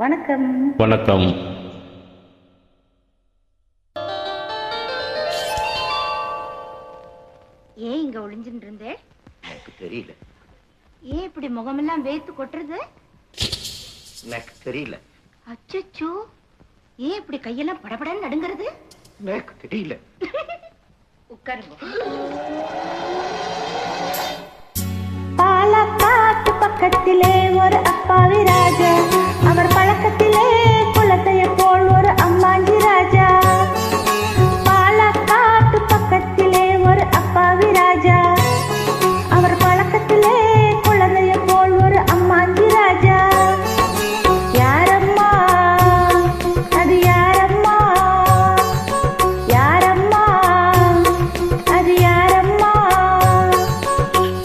வணக்கம். வணக்கம். ஏன் இங்க ஒளிஞ்சுட்டு இருந்தே? எனக்கு தெரியல. ஏன் இப்படி முகமெல்லாம் வேத்து கொட்டுறது? எனக்கு தெரியல. அச்சச்சோ, ஏன் இப்படி கையெல்லாம் படபடன்னு நடுங்கிறது? எனக்கு தெரியல. உட்காருங்க. பாலக்காட்டு பக்கத்திலே ஒரு அப்பாவி ராஜா, அவர் பழக்கத்திலே குலத்தைய போல் ஒரு அம்மாஞ்சி ராஜா. பாலக்காட்டு பக்கத்திலே ஒரு அப்பாவி ராஜா, அவர் பழக்கத்திலே குழந்தைய போல் ஒரு அம்மாஞ்சி ராஜா. யாரம்மா அது யாரம்மா? யாரம்மா அது யாரம்மா?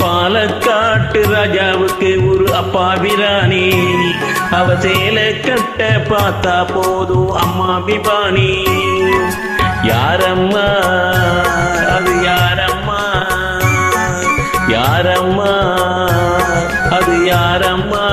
பாலக்காட்டு ராஜாவுக்கு ஒரு அப்பாவிராணி, அவ சேலை கட்ட பார்த்தா போதும் அம்மா பிபானி. யாரம்மா அது யாரம்மா? யாரம்மா அது யாரம்மா?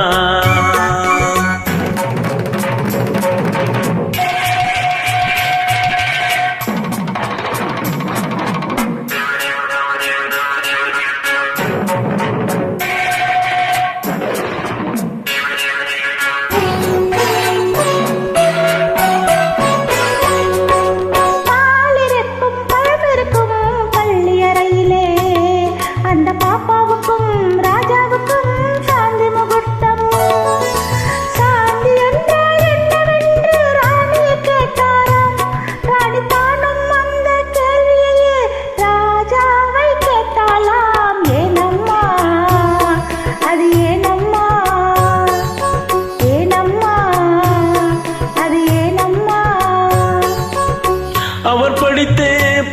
அவர் படித்த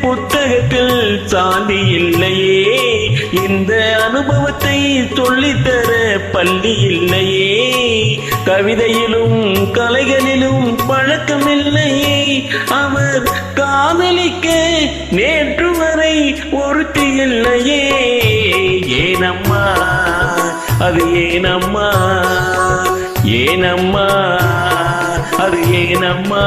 புத்தகத்தில் சாந்தி இல்லையே, இந்த அனுபவத்தை சொல்லித்தர பள்ளி இல்லையே. கவிதையிலும் கலைகளிலும் பழக்கமில்லையே, அவர் காதலிக்க நேற்று வரை ஒருத்தி இல்லையே. ஏனம்மா அது ஏனம்மா? ஏனம்மா அது ஏனம்மா?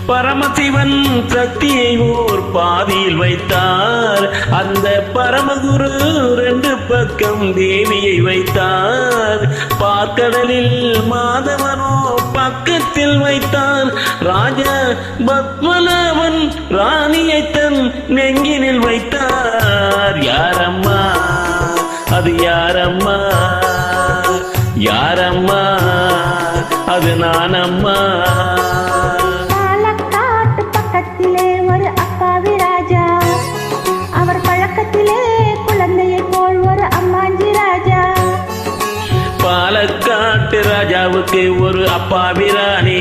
பரமசிவன் சக்தியை ஓர் பாதியில் வைத்தார், அந்த பரமகுரு ரெண்டு பக்கம் தேவியை வைத்தார். பார்க்கடலில் மாதவனோ பக்கத்தில் வைத்தார், ராஜா பத்மநாபன் ராணியை தன் நெஞ்சினில் வைத்தார். யாரம்மா அது யாரம்மா? யாரம்மா அது நானம்மா? ஒரு அப்பாவி ராஜா, அவர் பழக்கத்திலே குழந்தையை போல் ஒரு அம்மாஞ்சி ராஜா. பாலக்காட்டு ராஜாவுக்கு ஒரு அப்பாவிராணி,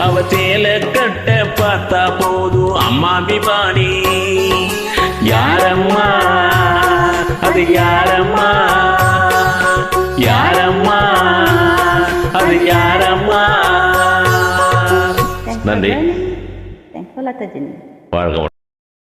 அவ சேலை கட்ட பார்த்தா போதும் அம்மா பிபானி. யாரம்மா அது யாரம்மா? யாரம்மா அது யாரம்மா? நன்றி. Thanks for listening. வாழ்க.